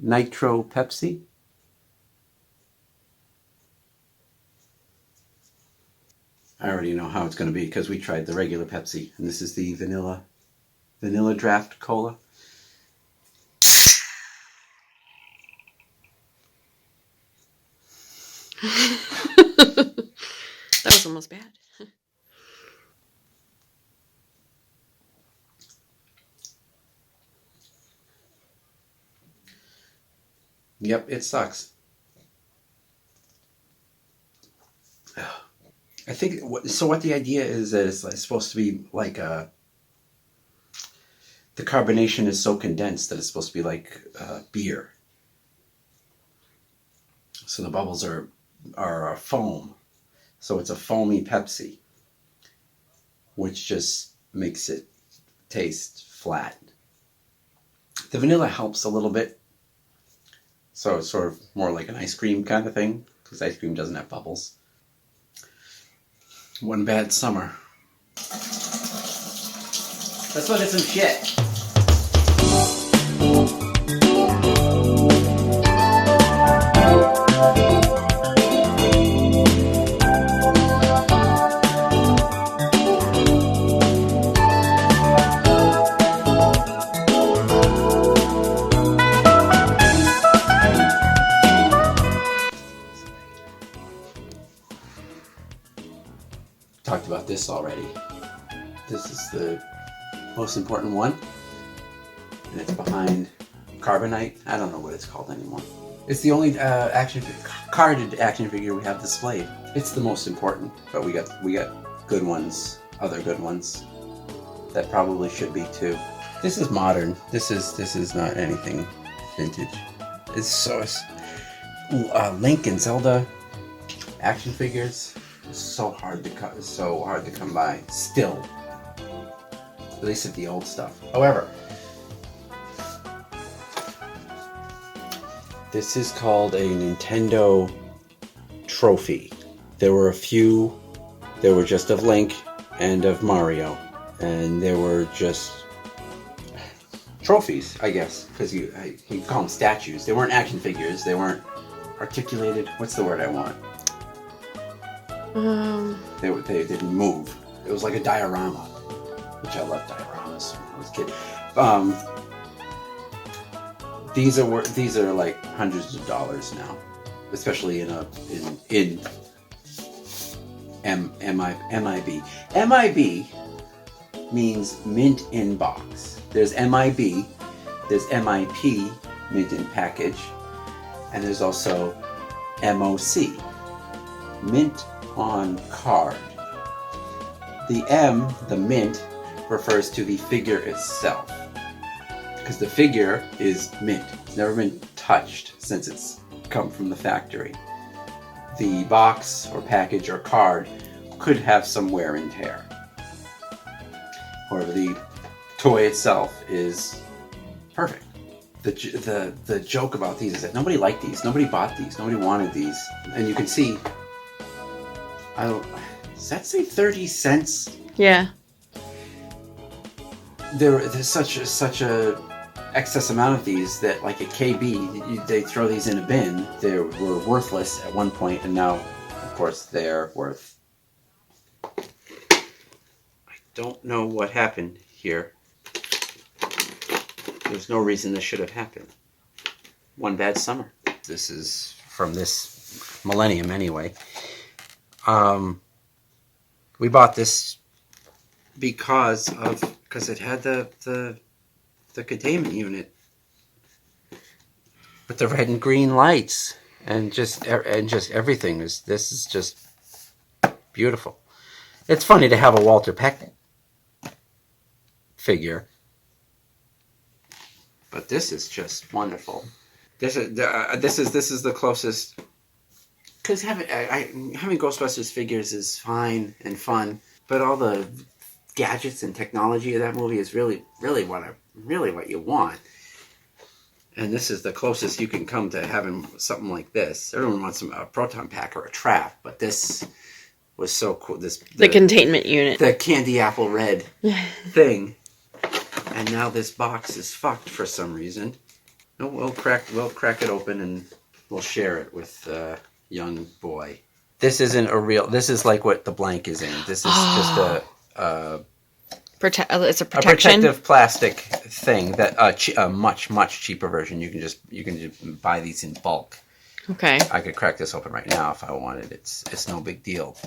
Nitro Pepsi. I already know how it's going to be because we tried the regular Pepsi, and this is the vanilla draft cola. That was almost bad. Yep, it sucks. I think so. What the idea is that it's like supposed to be like the carbonation is so condensed that it's supposed to be like beer. So the bubbles are a foam. So it's a foamy Pepsi, which just makes it taste flat. The vanilla helps a little bit. So it's sort of more like an ice cream kind of thing, because ice cream doesn't have bubbles. One bad summer. Let's look at some shit. Talked about this already. This is the most important one, and it's behind Carbonite. I don't know what it's called anymore. It's the only carded action figure we have displayed. It's the most important, but we got good ones, other good ones that probably should be too. This is modern. This is not anything vintage. It's Link and Zelda action figures. It's so hard to come by still. At least at the old stuff. However, this is called a Nintendo trophy. There were a few. There were just of Link and of Mario, and there were just trophies, I guess, because you call them statues. They weren't action figures. They weren't articulated. What's the word I want? They didn't move. It was like a diorama, which I loved dioramas when I was a kid. These are like hundreds of dollars now, especially in MIB. MIB means mint in box. There's MIB, there's MIP, mint in package, and there's also MOC, mint on card. The M, the mint, refers to the figure itself, because the figure is mint. It's never been touched since it's come from the factory. The box or package or card could have some wear and tear. However, the toy itself is perfect. The joke about these is that nobody liked these, nobody bought these, nobody wanted these, and you can see. Does that say 30 cents? Yeah. There's such a excess amount of these that, like at KB, they throw these in a bin. They were worthless at one point, and now, of course, they're worth. I don't know what happened here. There's no reason this should have happened. One bad summer. This is from this millennium, anyway. We bought this because it had the containment unit with the red and green lights and just everything. This is just beautiful. It's funny to have a Walter Peck figure, but this is just wonderful. This is the closest. Because having Ghostbusters figures is fine and fun, but all the gadgets and technology of that movie is really what you want. And this is the closest you can come to having something like this. Everyone wants a proton pack or a trap, but this was so cool. The containment unit, the candy apple red thing, and now this box is fucked for some reason. No, we'll crack it open and we'll share it with young boy. This isn't a real. This is like what the blank is in. This is just it's a a protection. protective plastic thing that a much cheaper version. You can just buy these in bulk. Okay. I could crack this open right now if I wanted. It's no big deal.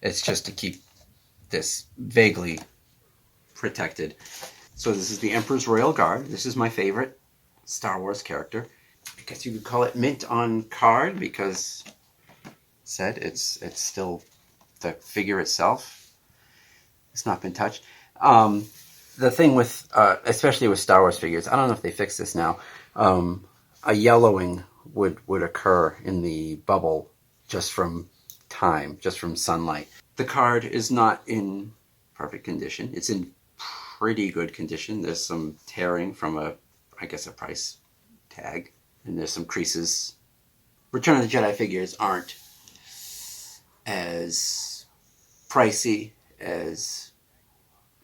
It's just to keep this vaguely protected. So this is the Emperor's Royal Guard. This is my favorite Star Wars character. I guess you could call it mint on card because it's still the figure itself. It's not been touched. The thing with especially with Star Wars figures, I don't know if they fix this now. A yellowing would occur in the bubble just from time, just from sunlight. The card is not in perfect condition. It's in pretty good condition. There's some tearing from a price tag, and there's some creases. Return of the Jedi figures aren't as pricey as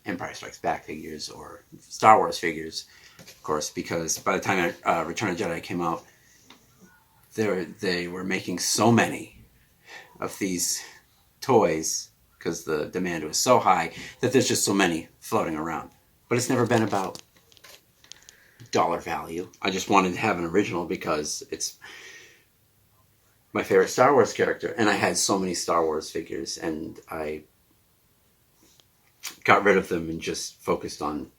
Empire Strikes Back figures or Star Wars figures, of course, because by the time Return of the Jedi came out, they were making so many of these toys because the demand was so high that there's just so many floating around. But it's never been about dollar value. I just wanted to have an original because it's my favorite Star Wars character, and I had so many Star Wars figures, and I got rid of them and just focused on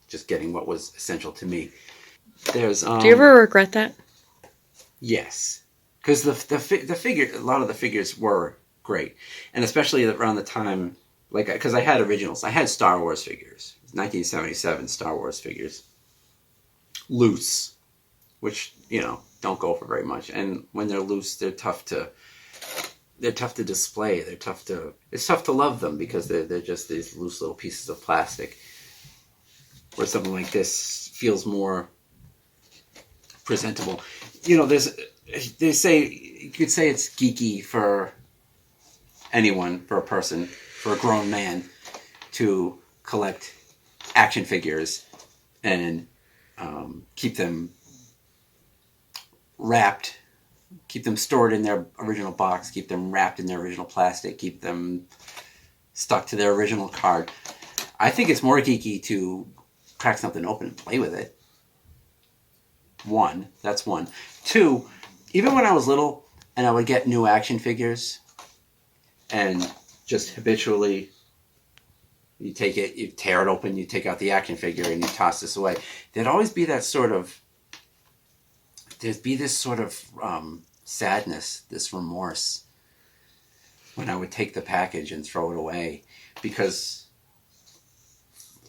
just getting what was essential to me. There's Do you ever regret that? Yes, because the figure, a lot of the figures were great, and especially around the time, like, because I had originals. I had Star Wars figures, 1977 Star Wars figures, loose, which don't go for very much, and when they're loose, they're tough to display. It's tough to love them because they're just these loose little pieces of plastic. Where something like this feels more presentable. They say you could say it's geeky for anyone, for a person, for a grown man to collect action figures and keep them wrapped, keep them stored in their original box, keep them wrapped in their original plastic, keep them stuck to their original card. I think it's more geeky to crack something open and play with it. That's one. Two, even when I was little and I would get new action figures and just habitually you take it, you tear it open, you take out the action figure and you toss this away. There'd always be this sort of sadness, this remorse when I would take the package and throw it away because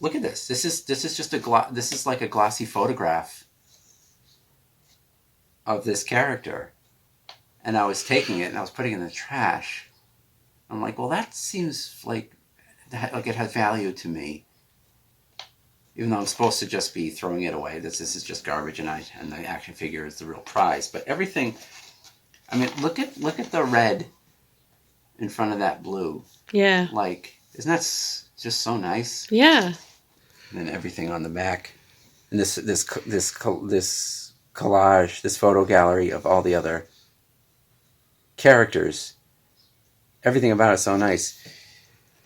look at this. This is just this is like a glossy photograph of this character, and I was taking it and I was putting it in the trash. I'm like, well, that seems like it has value to me, even though I'm supposed to just be throwing it away. This is just garbage, and the action figure is the real prize. But everything, I mean, look at the red in front of that blue. Yeah. Like, isn't that just so nice? Yeah. And then everything on the back, and this collage, this photo gallery of all the other characters. Everything about it is so nice.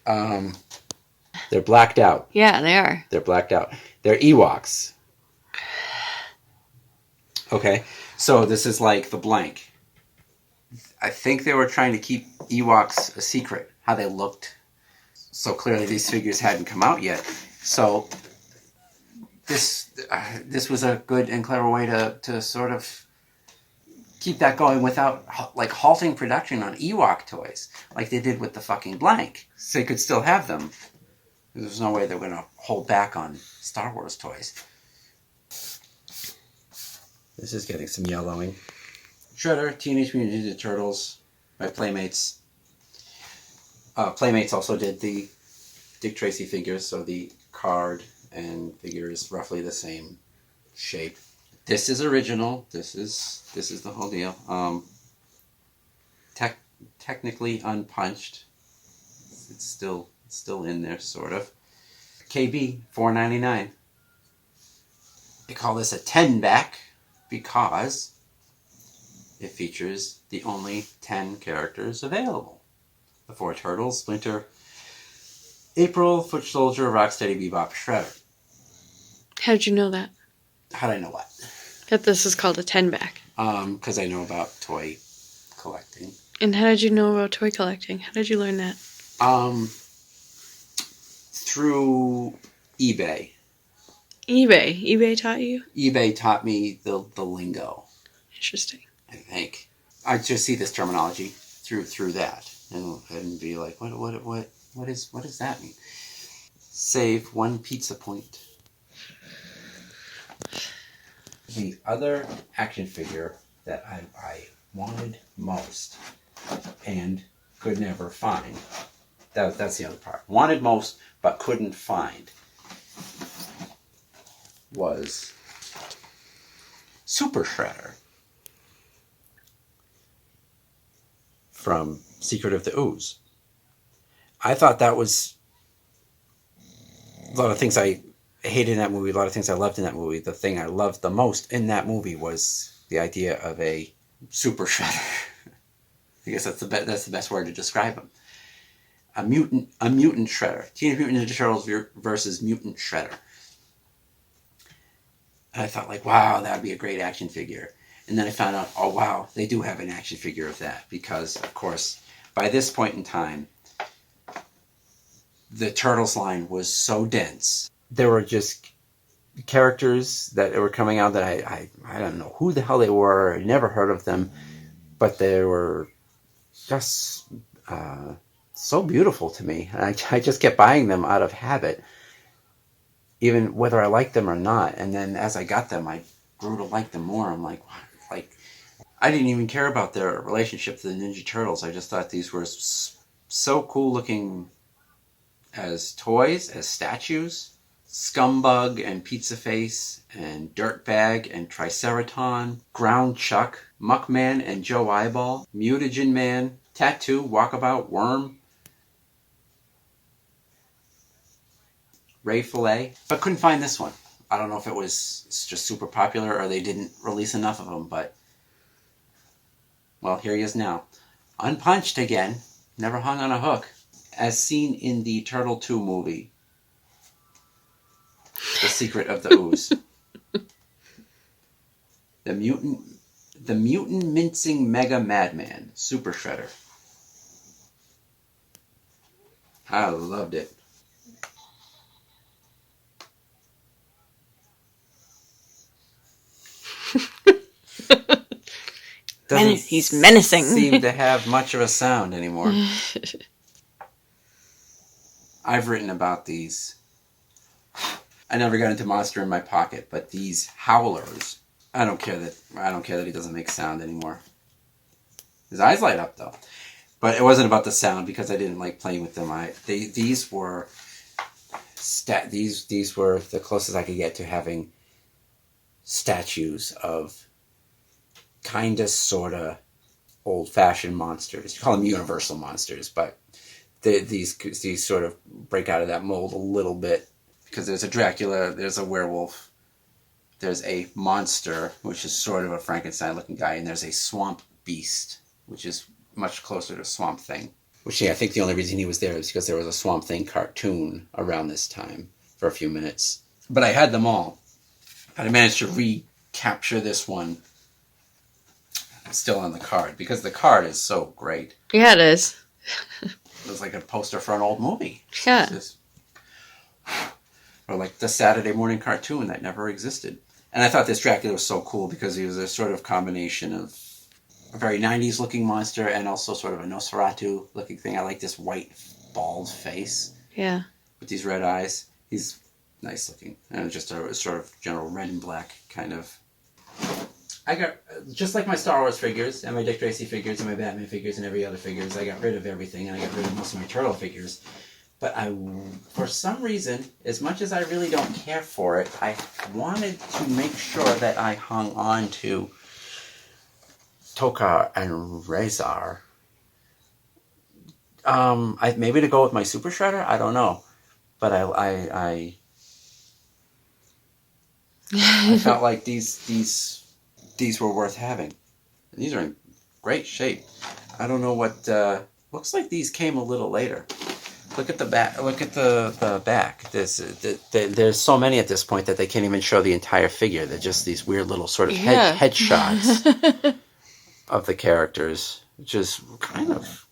They're blacked out. Yeah, they are. They're blacked out. They're Ewoks. Okay, so this is like the blank. I think they were trying to keep Ewoks a secret, how they looked. So clearly these figures hadn't come out yet. So this was a good and clever way to sort of keep that going without like halting production on Ewok toys like they did with the fucking blank. So they could still have them. There's no way they're going to hold back on Star Wars toys. This is getting some yellowing. Shredder, Teenage Mutant Ninja Turtles by Playmates. Playmates also did the Dick Tracy figures, so the card and figure is roughly the same shape. This is original. This is the whole deal. Technically unpunched. It's still in there, sort of. KB $4.99. I call this a 10-back because it features the only 10 characters available. The 4 Turtles, Splinter, April, Foot Soldier, Rocksteady, Bebop, Shredder. How did you know that? How did I know what? That this is called a 10-back. Because I know about toy collecting. And how did you know about toy collecting? How did you learn that? Through eBay. eBay taught you? eBay taught me the lingo. Interesting. I think I just see this terminology through that, and be like, what does that mean? Save 1 pizza point. The other action figure that I wanted most and could never find. That's the other part. Wanted most but couldn't find was Super Shredder from Secret of the Ooze. I thought that was a lot of things I hated in that movie, a lot of things I loved in that movie. The thing I loved the most in that movie was the idea of a Super Shredder. I guess that's the best word to describe him. A mutant Shredder. Teenage Mutant Ninja Turtles versus Mutant Shredder. And I thought, like, wow, that would be a great action figure. And then I found out, oh wow, they do have an action figure of that, because of course by this point in time the Turtles line was so dense. There were just characters that were coming out that I don't know who the hell they were. I never heard of them, but they were just so beautiful to me. And I just kept buying them out of habit, even whether I liked them or not. And then as I got them, I grew to like them more. I'm like, wow, I didn't even care about their relationship to the Ninja Turtles. I just thought these were so cool looking as toys, as statues. Scumbug and Pizza Face and Dirtbag and Triceraton, Ground Chuck, Muckman and Joe Eyeball, Mutagen Man, Tattoo, Walkabout, Worm, Ray Fillet, but couldn't find this one. I don't know if it's just super popular or they didn't release enough of them, but well, here he is now. Unpunched again, never hung on a hook, as seen in the Turtle 2 movie, The Secret of the Ooze. The mutant mincing mega madman, Super Shredder. I loved it. He's menacing. Seem to have much of a sound anymore. I've written about these. I never got into Monster in My Pocket, but these howlers, I don't care that he doesn't make sound anymore. His eyes light up though. But it wasn't about the sound, because I didn't like playing with them. These were the closest I could get to having statues of kinda sorta old-fashioned monsters. You call them universal monsters, but these sort of break out of that mold a little bit, because there's a Dracula, there's a werewolf, there's a monster, which is sort of a Frankenstein-looking guy, and there's a swamp beast, which is much closer to Swamp Thing. Which, yeah, I think the only reason he was there is because there was a Swamp Thing cartoon around this time for a few minutes. But I had them all. But I managed to recapture this one still on the card, because the card is so great. Yeah, it is. It was like a poster for an old movie. Yeah. Or like the Saturday morning cartoon that never existed. And I thought this Dracula was so cool because he was a sort of combination of a very 90s looking monster and also sort of a Nosferatu looking thing. I like this white bald face. Yeah. With these red eyes. He's nice looking. And just a sort of general red and black kind of. I got, just like my Star Wars figures and my Dick Tracy figures and my Batman figures and every other figures, I got rid of everything, and I got rid of most of my Turtle figures. But for some reason, as much as I really don't care for it, I wanted to make sure that I hung on to Tokar and Razar. Maybe to go with my Super Shredder? I don't know. But I felt like these were worth having. These are in great shape. I don't know what. Looks like these came a little later. Look at the back. Look at the back. There's so many at this point that they can't even show the entire figure. They're just these weird little sort of headshots of the characters, which is kind of.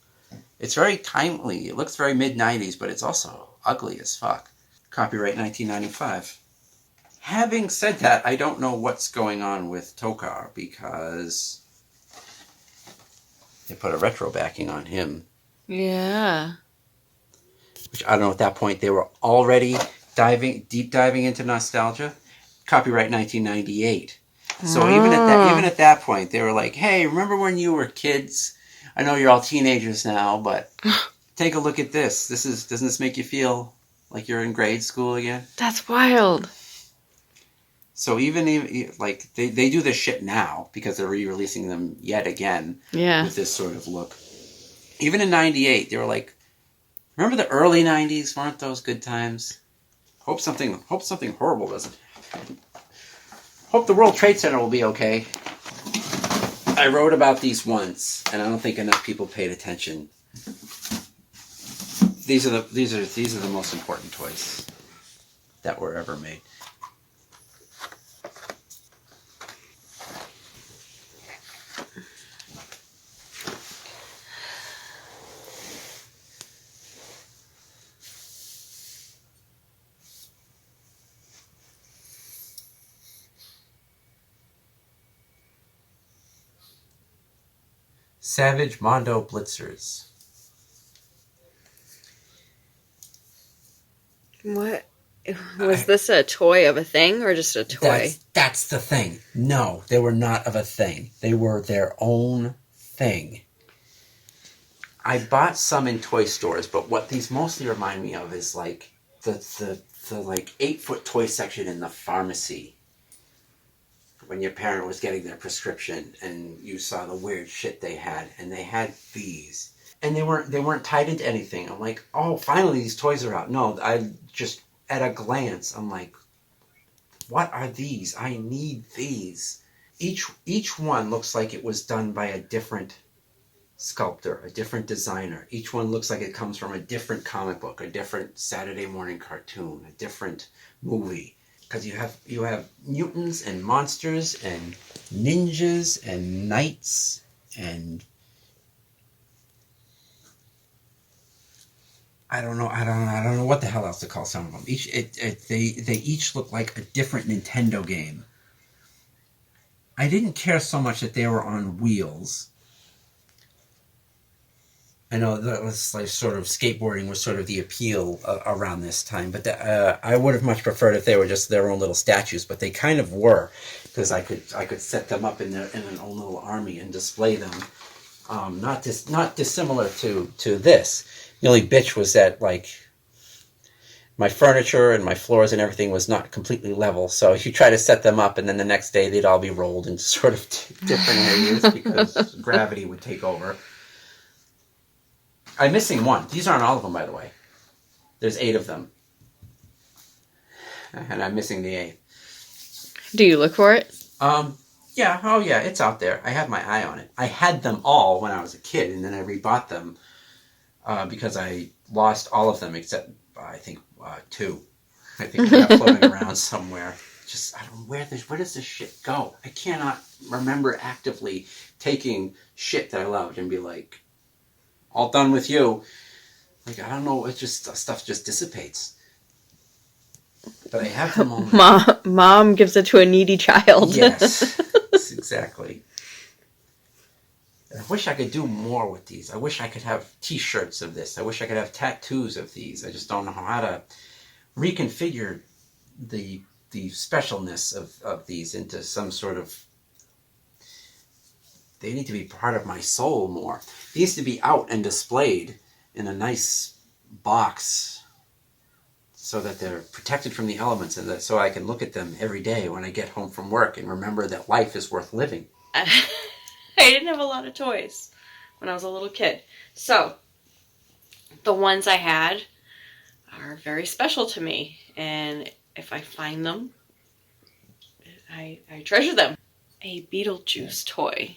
It's very timely. It looks very mid-90s, but it's also ugly as fuck. Copyright 1995. Having said that, I don't know what's going on with Tokar because they put a retro backing on him. Yeah. Which I don't know, at that point they were already deep diving into nostalgia. Copyright 1998. So even at that point, they were like, "Hey, remember when you were kids? I know you're all teenagers now, but take a look at this. Doesn't this make you feel like you're in grade school again?" That's wild. So even like they do this shit now because they're re-releasing them yet again with this sort of look. Even in '98, they were like, "Remember the early '90s? Weren't those good times? Hope something horrible doesn't happen. Hope the World Trade Center will be okay." I wrote about these once, and I don't think enough people paid attention. These are the most important toys that were ever made. Savage Mondo Blitzers. What? Was this a toy of a thing or just a toy? That's the thing. No, they were not of a thing. They were their own thing. I bought some in toy stores, but what these mostly remind me of is like the like 8-foot toy section in the pharmacy. When your parent was getting their prescription and you saw the weird shit they had, and they had these. And they weren't tied into anything. I'm like, "Oh, finally these toys are out." No, I just, at a glance, I'm like, "What are these? I need these." Each one looks like it was done by a different sculptor, a different designer. Each one looks like it comes from a different comic book, a different Saturday morning cartoon, a different movie. Because you have mutants and monsters and ninjas and knights and I don't know what the hell else to call some of them. They each look like a different Nintendo game. I didn't care so much that they were on wheels. I know that was like sort of skateboarding was sort of the appeal around this time, but I would have much preferred if they were just their own little statues. But they kind of were, because I could set them up in an own little army and display them. Not dissimilar to this. The only bitch was that like my furniture and my floors and everything was not completely level. So if you try to set them up, and then the next day they'd all be rolled into sort of different areas because gravity would take over. I'm missing one. These aren't all of them, by the way. There's 8 of them. And I'm missing the 8th. Do you look for it? Yeah. Oh, yeah. It's out there. I have my eye on it. I had them all when I was a kid, and then I rebought them because I lost all of them except, I think, 2. I think they got floating around somewhere. Just, I don't know, where does this shit go? I cannot remember actively taking shit that I loved and be like, "All done with you." Like, I don't know, it's just, stuff just dissipates. But I have them all. Mom gives it to a needy child. Yes, exactly. I wish I could do more with these. I wish I could have t-shirts of this. I wish I could have tattoos of these. I just don't know how to reconfigure the specialness of these into some sort of... They need to be part of my soul more. They need to be out and displayed in a nice box so that they're protected from the elements, and so I can look at them every day when I get home from work and remember that life is worth living. I didn't have a lot of toys when I was a little kid. So, the ones I had are very special to me. And if I find them, I treasure them. A Beetlejuice toy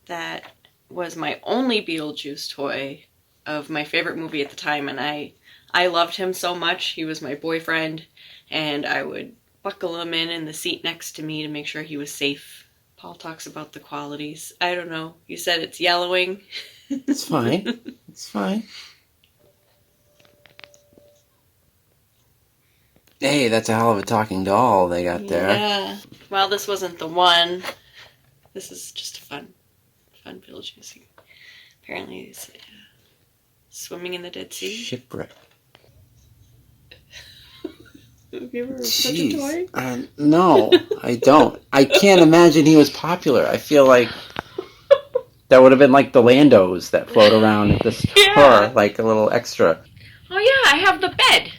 that was my only Beetlejuice toy of my favorite movie at the time, and I loved him so much. He was my boyfriend, and I would buckle him in the seat next to me to make sure he was safe. Paul talks about the qualities. I don't know. You said it's yellowing. It's fine. It's fine. Hey, that's a hell of a talking doll they got there. Yeah. Well, this wasn't the one. This is just a fun Beetlejuice. Apparently he's swimming in the Dead Sea. Shipwreck. Have you ever such a toy? No, I don't. I can't imagine he was popular. I feel like that would have been like the Landos that float around at the store, like a little extra. Oh yeah, I have the bed.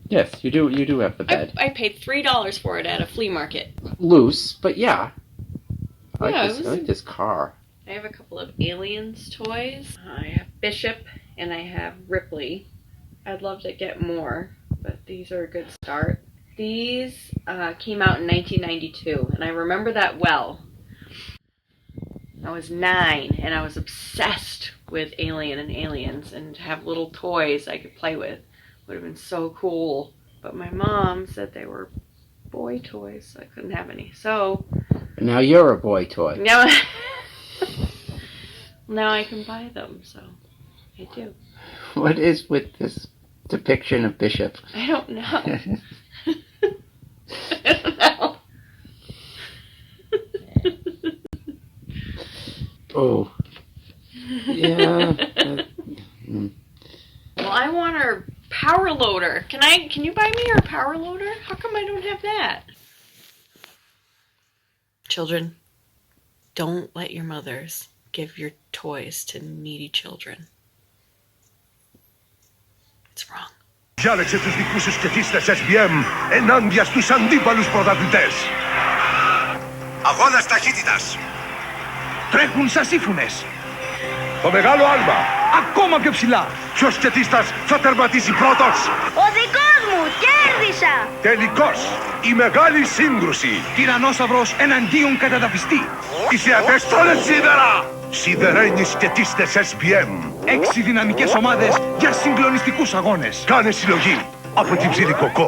Yes, you do. You do have the bed. I paid $3 for it at a flea market. Loose, but yeah. I Yeah, like this car. I have a couple of Aliens toys. I have Bishop and I have Ripley. I'd love to get more, but these are a good start. These came out in 1992, and I remember that well. I was 9, and I was obsessed with Alien and Aliens, and to have little toys I could play with would have been so cool. But my mom said they were boy toys, so I couldn't have any. So now you're a boy toy. now, now I can buy them, so I do. What is with this depiction of Bishop? I don't know. I don't know. Oh. Yeah. Well, I want her power loader. Can you buy me her power loader? How come I don't have that? Children, don't let your mothers give your toys to needy children. It's wrong. Διάλεξε τους δικούς σου σκετίστες SBM ενάντια στους αντίπαλους πρωταθλητές. Αγώνας ταχύτητας. Τρέχουν σαν σύμφωνες. Το μεγάλο άλμα. Ακόμα πιο ψηλά. Ποιος σκετίστας θα τερματίσει πρώτος. Ο δικός μου, κέρδισα! Τελικώς, η μεγάλη σύγκρουση. Τυρανόσαυρος εναντίον καταδαφιστή. Οι θεατές τρώνε σίδερα. Σιδερένοι σκετίστες SBM. 6 δυναμικές ομάδες για συγκλονιστικούς αγώνες. Κάνε συλλογή από την Ψιλικοκό.